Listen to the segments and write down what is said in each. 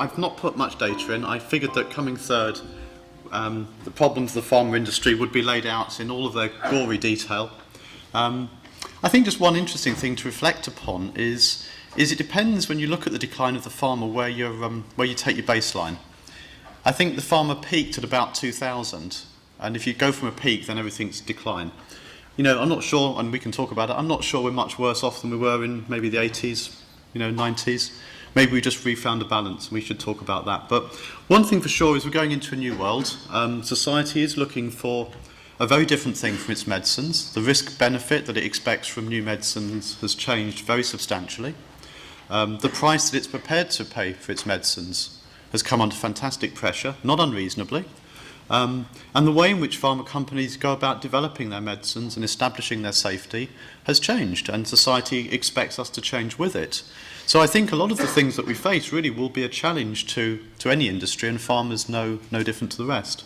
I've not put much data in. I figured that coming third, the problems of the pharma industry would be laid out in all of their gory detail. I think just one interesting thing to reflect upon is it depends when you look at the decline of the pharma where you take your baseline. I think the pharma peaked at about 2000, and if you go from a peak, then everything's decline. You know, I'm not sure, and we can talk about it, I'm not sure we're much worse off than we were in maybe the 80s, 90s. Maybe we just refound a balance, and we should talk about that. But one thing for sure is we're going into a new world. Society is looking for a very different thing from its medicines. The risk-benefit that it expects from new medicines has changed very substantially. The price that it's prepared to pay for its medicines has come under fantastic pressure, not unreasonably. And the way in which pharma companies go about developing their medicines and establishing their safety has changed, and society expects us to change with it. So I think a lot of the things that we face really will be a challenge to any industry, and pharma's no different to the rest.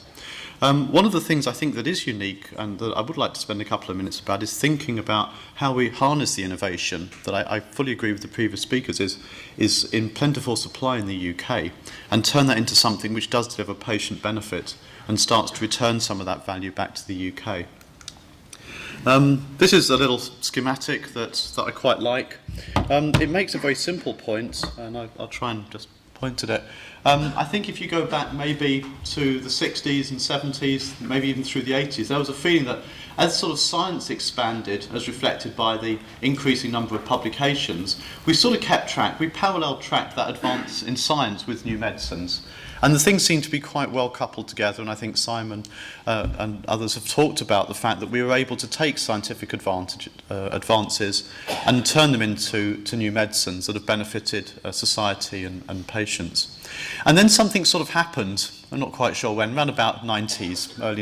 One of the things I think that is unique, and that I would like to spend a couple of minutes about, is thinking about how we harness the innovation that I fully agree with the previous speakers is in plentiful supply in the UK, and turn that into something which does deliver patient benefit and starts to return some of that value back to the UK. This is a little schematic that I quite like. It makes a very simple point, and I'll try and just point at it. I think if you go back maybe to the 60s and 70s, maybe even through the 80s, there was a feeling that as sort of science expanded, as reflected by the increasing number of publications, we sort of kept track, we parallel tracked that advance in science with new medicines. And the things seem to be quite well coupled together, and I think Simon and others have talked about the fact that we were able to take scientific advances and turn them into new medicines that have benefited society and patients. And then something sort of happened, I'm not quite sure when, around about early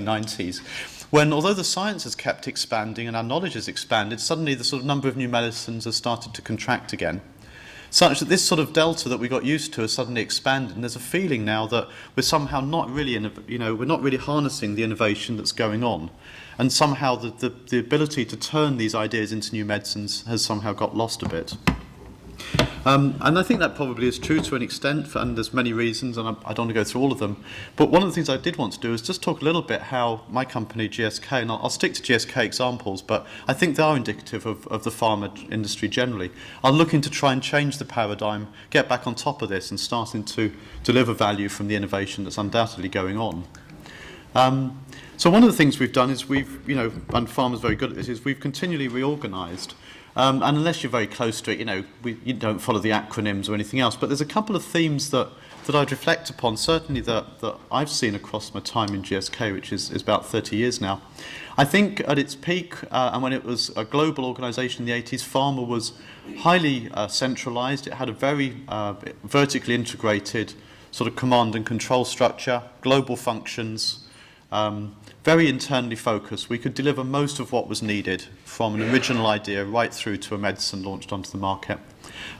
90s, when although the science has kept expanding and our knowledge has expanded, suddenly the sort of number of new medicines has started to contract again, such that this sort of delta that we got used to has suddenly expanded, and there's a feeling now that we're somehow not really, we're not really harnessing the innovation that's going on, and somehow the ability to turn these ideas into new medicines has somehow got lost a bit. And I think that probably is true to an extent, and there's many reasons, and I don't want to go through all of them. But one of the things I did want to do is just talk a little bit how my company, GSK, and I'll stick to GSK examples, but I think they are indicative of the pharma industry generally, are looking to try and change the paradigm, get back on top of this, and starting to deliver value from the innovation that's undoubtedly going on. So one of the things we've done is and pharma's very good at this, is we've continually reorganised. And unless you're very close to it, you don't follow the acronyms or anything else. But there's a couple of themes that I'd reflect upon, certainly that I've seen across my time in GSK, which is about 30 years now. I think at its peak, and when it was a global organisation in the 80s, pharma was highly centralised. It had a very vertically integrated sort of command and control structure, global functions, very internally focused. We could deliver most of what was needed, from an original idea right through to a medicine launched onto the market.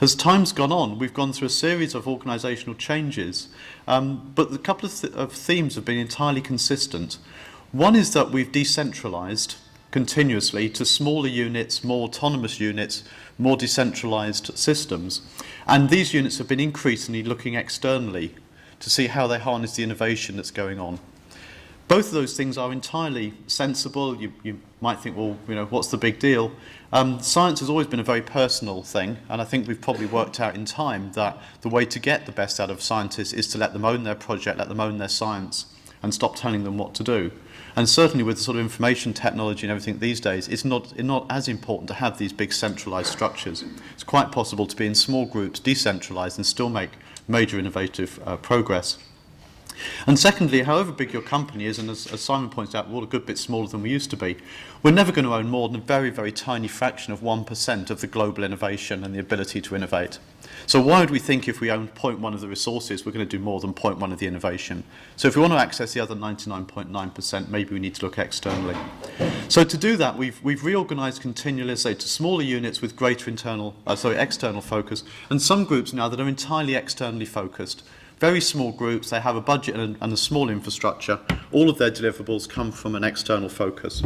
As time's gone on, we've gone through a series of organisational changes, but a couple of themes have been entirely consistent. One is that we've decentralised continuously to smaller units, more autonomous units, more decentralised systems, and these units have been increasingly looking externally to see how they harness the innovation that's going on. Both of those things are entirely sensible. You might think, well, what's the big deal? Science has always been a very personal thing, and I think we've probably worked out in time that the way to get the best out of scientists is to let them own their project, let them own their science, and stop telling them what to do. And certainly with the sort of information technology and everything these days, it's not as important to have these big centralised structures. It's quite possible to be in small groups, decentralised, and still make major innovative progress. And secondly, however big your company is, and as Simon points out, we're all a good bit smaller than we used to be, we're never going to own more than a very, very tiny fraction of 1% of the global innovation and the ability to innovate. So why would we think if we own 0.1 of the resources, we're going to do more than 0.1 of the innovation? So if we want to access the other 99.9%, maybe we need to look externally. So to do that, we've reorganised continually, say, to smaller units with greater external focus, and some groups now that are entirely externally focused. Very small groups, they have a budget and a small infrastructure. All of their deliverables come from an external focus.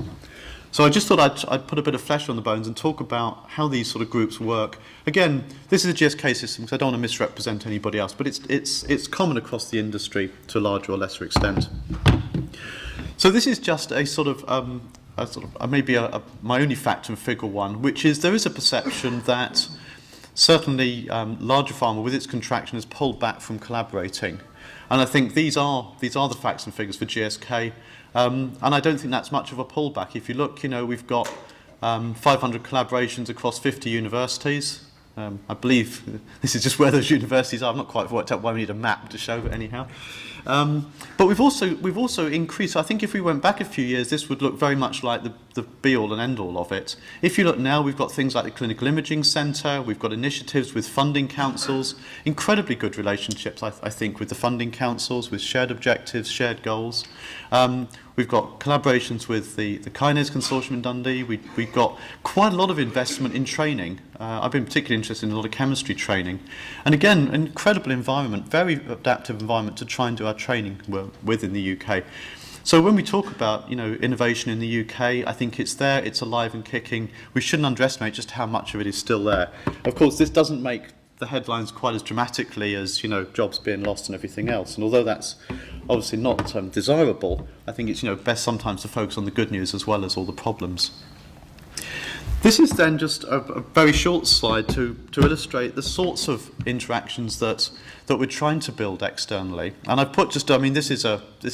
So I just thought I'd put a bit of flesh on the bones and talk about how these sort of groups work. Again, this is a GSK system, because I don't want to misrepresent anybody else, but it's common across the industry to a larger or lesser extent. So this is just a sort of, my only fact in figure one, which is there is a perception that certainly larger pharma with its contraction has pulled back from collaborating. And I think these are the facts and figures for GSK. And I don't think that's much of a pullback. If you look, we've got 500 collaborations across 50 universities. I believe this is just where those universities are. I've not quite worked out why we need a map to show it anyhow. But we've also increased. I think if we went back a few years, this would look very much like the be-all and end-all of it. If you look now, we've got things like the Clinical Imaging Centre, we've got initiatives with funding councils, incredibly good relationships, I think, with the funding councils, with shared objectives, shared goals. We've got collaborations with the Kinase Consortium in Dundee. We've got quite a lot of investment in training. I've been particularly interested in a lot of chemistry training. And again, an incredible environment, very adaptive environment to try and do our training with in the UK. So when we talk about innovation in the UK, I think it's there, it's alive and kicking. We shouldn't underestimate just how much of it is still there. Of course, this doesn't make the headlines quite as dramatically as jobs being lost and everything else. And although that's obviously not desirable, I think it's best sometimes to focus on the good news as well as all the problems. This is then just a very short slide to illustrate the sorts of interactions that we're trying to build externally. And I've put this is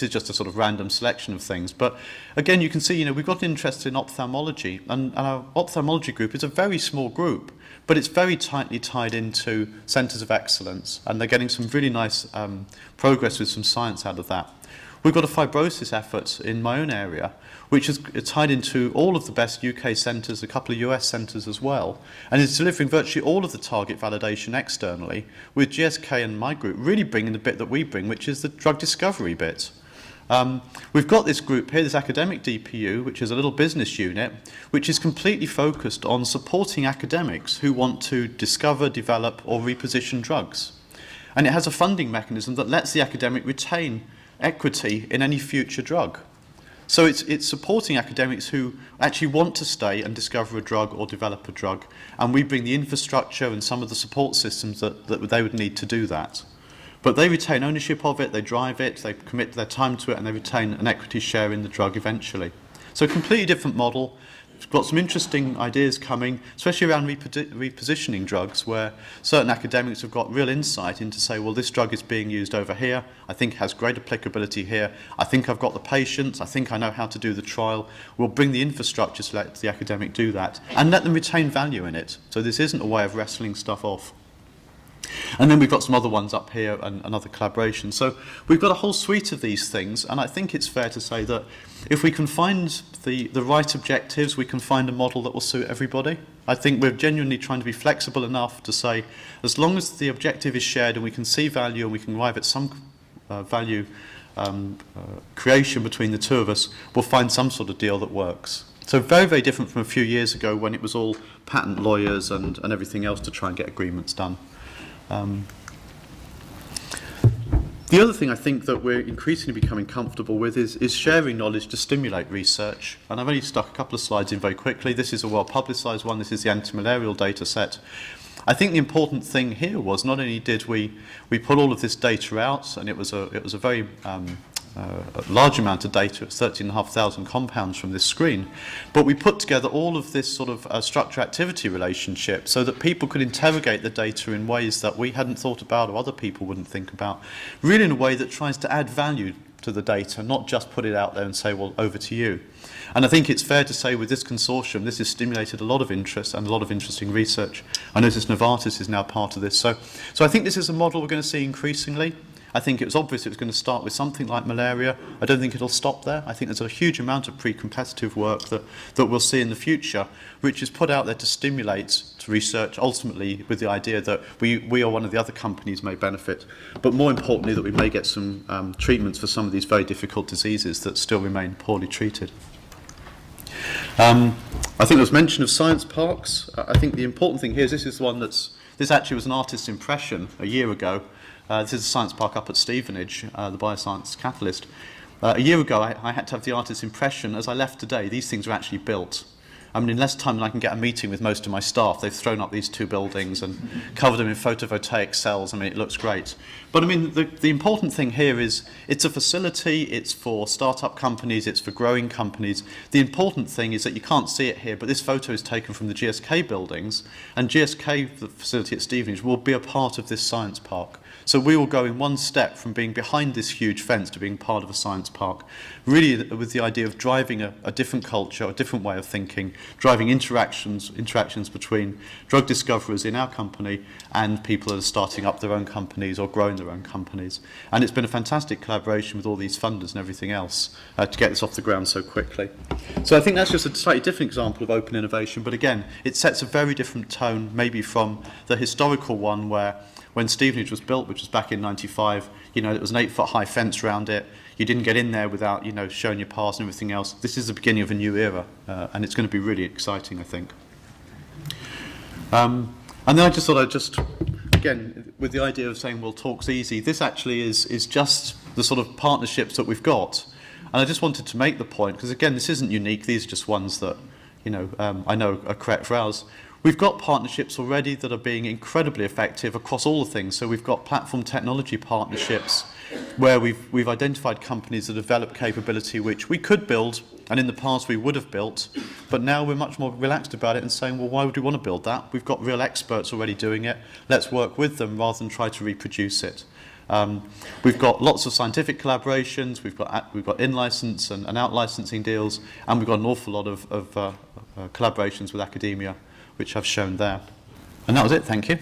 just a sort of random selection of things. But again, you can see, we've got an interest in ophthalmology, and our ophthalmology group is a very small group, but it's very tightly tied into centres of excellence, and they're getting some really nice progress with some science out of that. We've got a fibrosis effort in my own area, which is tied into all of the best UK centres, a couple of US centres as well, and is delivering virtually all of the target validation externally, with GSK and my group really bringing the bit that we bring, which is the drug discovery bit. We've got this group here, this academic DPU, which is a little business unit, which is completely focused on supporting academics who want to discover, develop, or reposition drugs. And it has a funding mechanism that lets the academic retain equity in any future drug. So it's supporting academics who actually want to stay and discover a drug or develop a drug, and we bring the infrastructure and some of the support systems that they would need to do that. But they retain ownership of it, they drive it, they commit their time to it, and they retain an equity share in the drug eventually. So a completely different model. We've got some interesting ideas coming, especially around repositioning drugs, where certain academics have got real insight into say, well, this drug is being used over here, I think it has great applicability here, I think I've got the patients, I think I know how to do the trial. We'll bring the infrastructure to let the academic do that, and let them retain value in it. So this isn't a way of wrestling stuff off. And then we've got some other ones up here and other collaborations. So we've got a whole suite of these things, and I think it's fair to say that if we can find the right objectives, we can find a model that will suit everybody. I think we're genuinely trying to be flexible enough to say, as long as the objective is shared and we can see value and we can arrive at some value creation between the two of us, we'll find some sort of deal that works. So very, very different from a few years ago when it was all patent lawyers and everything else to try and get agreements done. The other thing I think that we're increasingly becoming comfortable with is sharing knowledge to stimulate research. And I've only stuck a couple of slides in very quickly. This is a well-publicised one. This is the Anti-Malarial Data Set. I think the important thing here was not only did we put all of this data out, and it was a very a large amount of data, 13,500 compounds from this screen, but we put together all of this sort of structure-activity relationship so that people could interrogate the data in ways that we hadn't thought about or other people wouldn't think about, really in a way that tries to add value to the data, not just put it out there and say, well, over to you. And I think it's fair to say with this consortium, this has stimulated a lot of interest and a lot of interesting research. I notice Novartis is now part of this. So I think this is a model we're going to see increasingly. I think it was obvious it was going to start with something like malaria. I don't think it'll stop there. I think there's a huge amount of pre-competitive work that we'll see in the future, which is put out there to stimulate to research, ultimately with the idea that we or one of the other companies may benefit, but more importantly that we may get some treatments for some of these very difficult diseases that still remain poorly treated. I think there was mention of science parks. I think the important thing here is this is one this actually was an artist's impression a year ago. This is a science park up at Stevenage, the Bioscience Catalyst. A year ago, I had to have the artist's impression. As I left today, these things are actually built. I mean, in less time than I can get a meeting with most of my staff, they've thrown up these 2 buildings and covered them in photovoltaic cells. I mean, it looks great. But I mean, the important thing here is it's a facility, it's for startup companies, it's for growing companies. The important thing is that you can't see it here, but this photo is taken from the GSK buildings, and GSK, the facility at Stevenage, will be a part of this science park. So we will go in one step from being behind this huge fence to being part of a science park, really with the idea of driving a different culture, a different way of thinking, driving interactions between drug discoverers in our company and people that are starting up their own companies or growing their own companies. And it's been a fantastic collaboration with all these funders and everything else to get this off the ground so quickly. So I think that's just a slightly different example of open innovation, but again, it sets a very different tone, maybe from the historical one where when Stevenage was built, which was back in '95, you know, it was an 8-foot high fence around it. You didn't get in there without, you know, showing your pass and everything else. This is the beginning of a new era, and it's going to be really exciting, I think. And then I just thought again, with the idea of saying, well, talk's easy, this actually is just the sort of partnerships that we've got. And I just wanted to make the point, because again, this isn't unique. These are just ones that, you know, I know are correct for ours. We've got partnerships already that are being incredibly effective across all the things. So we've got platform technology partnerships where we've identified companies that develop capability which we could build, and in the past we would have built, but now we're much more relaxed about it and saying, well, why would we want to build that? We've got real experts already doing it. Let's work with them rather than try to reproduce it. We've got lots of scientific collaborations, we've got in-license and out-licensing deals, and we've got an awful lot of collaborations with academia, which I've shown there. And that was it, thank you.